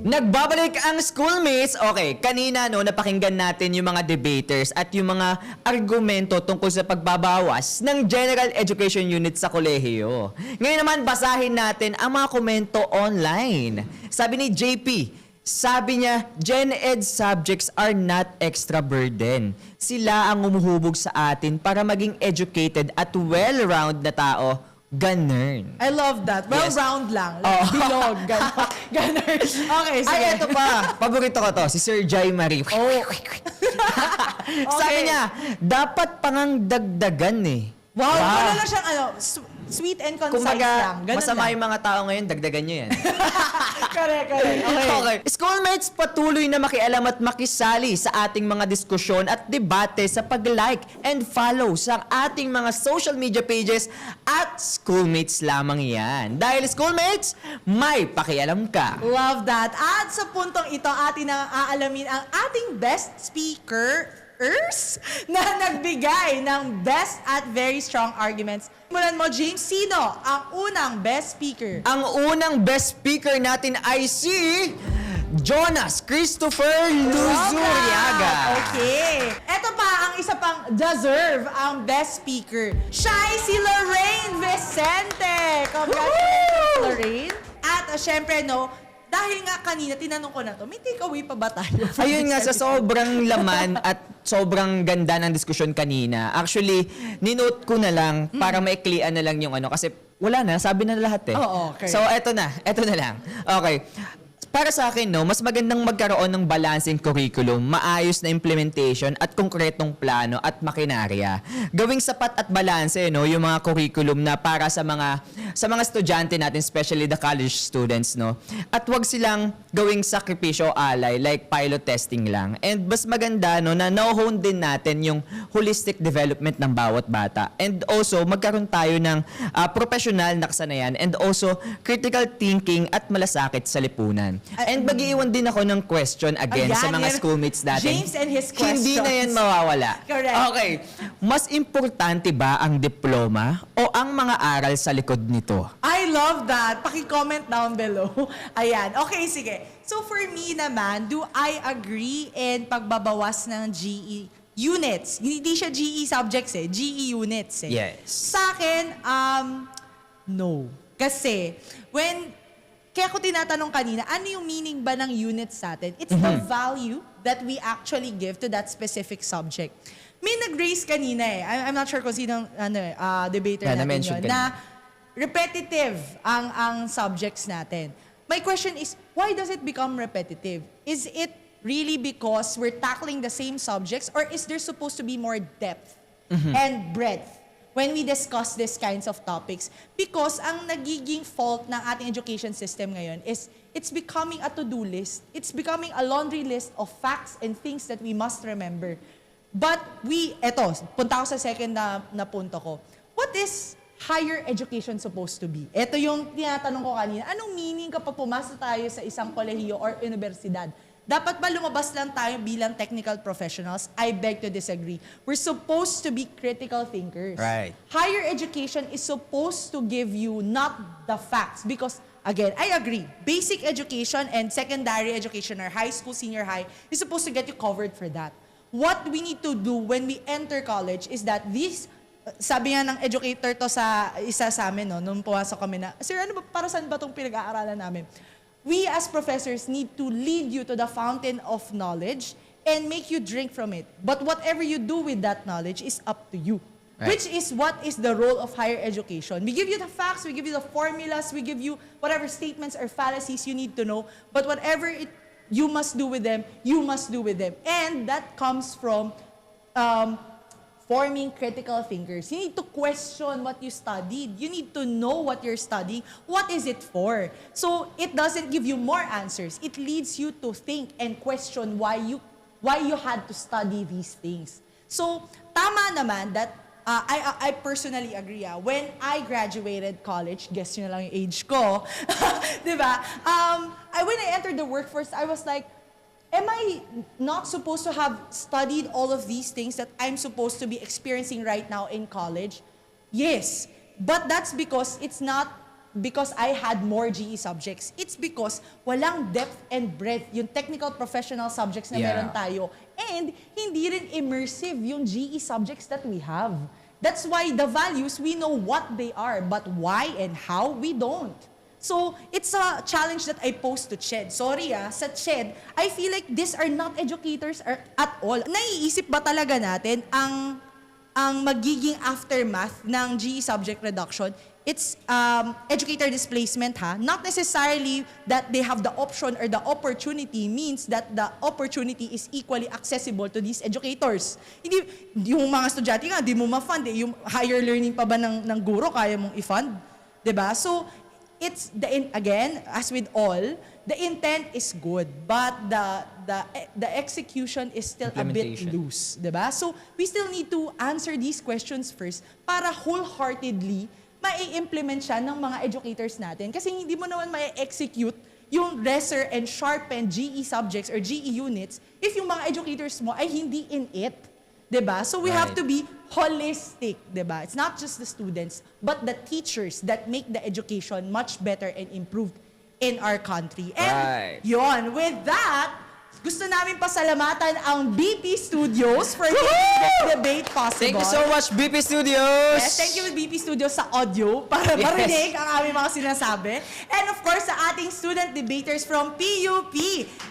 Nagbabalik ang schoolmates. Okay, kanina napakinggan natin yung mga debaters at yung mga argumento tungkol sa pagbabawas ng General Education Unit sa kolehiyo. Ngayon naman, basahin natin ang mga komento online. Sabi ni JP, sabi niya, Gen Ed subjects are not extra burden. Sila ang umuhubog sa atin para maging educated at well-rounded na tao. Ganun. I love that. Well, Yes. round lang. Like, bilog. Ganun. Okay, sige. Ay, eto pa. Paborito ko to, si Sir Jai Marie. Oh. Sabi niya, dapat pangang dagdagan eh. Wow. Wala lang siyang sweet and concise lang. Kumbaga, Ganun masama lang. yung mga tao ngayon, dagdagan nyo yan. Correct. Okay. Okay. Schoolmates, patuloy na makialam at makisali sa ating mga diskusyon at debate sa pag-like and follow sa ating mga social media pages at schoolmates lamang yan. Dahil schoolmates, may pakialam ka. Love that. At sa puntong ito, atin na aalamin ang ating best speakers na nagbigay ng best at very strong arguments. Mulan mo, James, sino ang unang best speaker? Ang unang best speaker natin ay si Jonas Christopher Luzuriaga. Okay. Ito pa ang isa pang deserve ang best speaker. Siya ay si Lorraine Vicente. Congratulations, Lorraine. At syempre, dahil nga kanina, tinanong ko na to, may takeaway pa ba tayo? Ayun nga, sa sobrang laman at sobrang ganda ng diskusyon kanina, actually, ninote ko na lang para maiklian na lang yung kasi wala na, sabi na lahat eh. Oo, okay. So, eto na lang. Okay. Para sa akin, mas magandang magkaroon ng balancing curriculum, maayos na implementation at konkretong plano at makinarya. Gawing sapat at balanse, yung mga curriculum na para sa mga estudyante natin, especially the college students, At wag silang gawing sakripisyo alay, like pilot testing lang. And mas maganda, na na-hone din natin yung holistic development ng bawat bata. And also, magkaroon tayo ng professional na kasanayan and also critical thinking at malasakit sa lipunan. And mag-iiwan din ako ng question again sa mga schoolmates natin. James and his questions. Hindi na yan mawawala. Correct. Okay. Mas importante ba ang diploma o ang mga aral sa likod nito? I love that. Paki-comment down below. Ayan. Okay, sige. So for me naman, do I agree in pagbabawas ng GE units? Hindi siya GE subjects GE units Yes. Sa akin, no. Kasi, kaya ko tinatanong kanina, ano yung meaning ba ng units sa atin? It's the value that we actually give to that specific subject. May nag-raise kanina I'm not sure kung sinong debater natin yun, na repetitive ang subjects natin. My question is, why does it become repetitive? Is it really because we're tackling the same subjects, or is there supposed to be more depth and breadth when we discuss these kinds of topics? Because ang nagiging fault ng ating education system ngayon is it's becoming a to-do list. It's becoming a laundry list of facts and things that we must remember. But punta ako sa second na punto ko. What is higher education supposed to be? Ito yung tinatanong ko kanina. Anong meaning kapag pumasok tayo sa isang kolehiyo or universidad? Dapat ba lumabas lang tayo bilang technical professionals? I beg to disagree. We're supposed to be critical thinkers. Right. Higher education is supposed to give you not the facts, because again, I agree. Basic education and secondary education or high school, senior high is supposed to get you covered for that. What we need to do when we enter college is that sabi nga ng educator to sa isa sa amin, nung pumasok kami na, sir, para saan ba itong pinag-aaralan namin? We as professors need to lead you to the fountain of knowledge and make you drink from it. But whatever you do with that knowledge is up to you. Right. Which is what is the role of higher education. We give you the facts, we give you the formulas, we give you whatever statements or fallacies you need to know, but whatever you must do with them, you must do with them. And that comes from forming critical thinkers. You need to question what you studied. You need to know what you're studying. What is it for? So it doesn't give you more answers. It leads you to think and question why you had to study these things. So tama naman that I personally agree. When I graduated college, guess nyo na lang yung age ko, di ba? When I entered the workforce, I was like, am I not supposed to have studied all of these things that I'm supposed to be experiencing right now in college? Yes, but that's because it's not because I had more GE subjects. It's because walang depth and breadth yung technical professional subjects na Yeah. meron tayo. And hindi rin immersive yung GE subjects that we have. That's why the values, we know what they are, but why and how, we don't. So, it's a challenge that I pose to CHED. Sorry sa CHED, I feel like these are not educators at all. Naiisip ba talaga natin ang magiging aftermath ng GE subject reduction? It's educator displacement, Not necessarily that they have the option or the opportunity means that the opportunity is equally accessible to these educators. Hindi, yung mga estudyante nga, di mo ma-fund Yung higher learning pa ba ng guro, kaya mong i-fund? Diba? So, it's again, as with all, the intent is good, but the execution is still a bit Implementation. loose, diba? So we still need to answer these questions first para wholeheartedly mai-implement siya ng mga educators natin. Kasi hindi mo naman mai-execute yung lesser and sharpen GE subjects or GE units if yung mga educators mo ay hindi in it. Diba? So we have Right. to be holistic, diba? It's not just the students, but the teachers that make the education much better and improved in our country. And Right. yon, with that, gusto namin pasalamatan ang BP Studios for making this debate possible. Thank you so much, BP Studios! Yes, thank you with BP Studios sa audio para Yes. marinig ang aming mga sinasabi. And of course, sa ating student debaters from PUP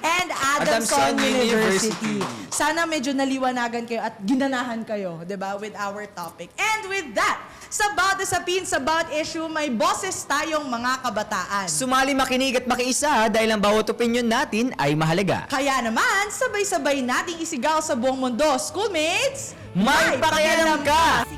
and Adamson Adamson University. University. Sana medyo naliwanagan kayo at ginanahan kayo, di ba, with our topic. And with that, sa bawat usapin, sa bawat issue, may boses tayong mga kabataan. Sumali, makinig at makiisa dahil ang bawat opinion natin ay mahalaga. Kaya naman, sabay-sabay nating isigaw sa buong mundo. Schoolmates, May pakialam ka!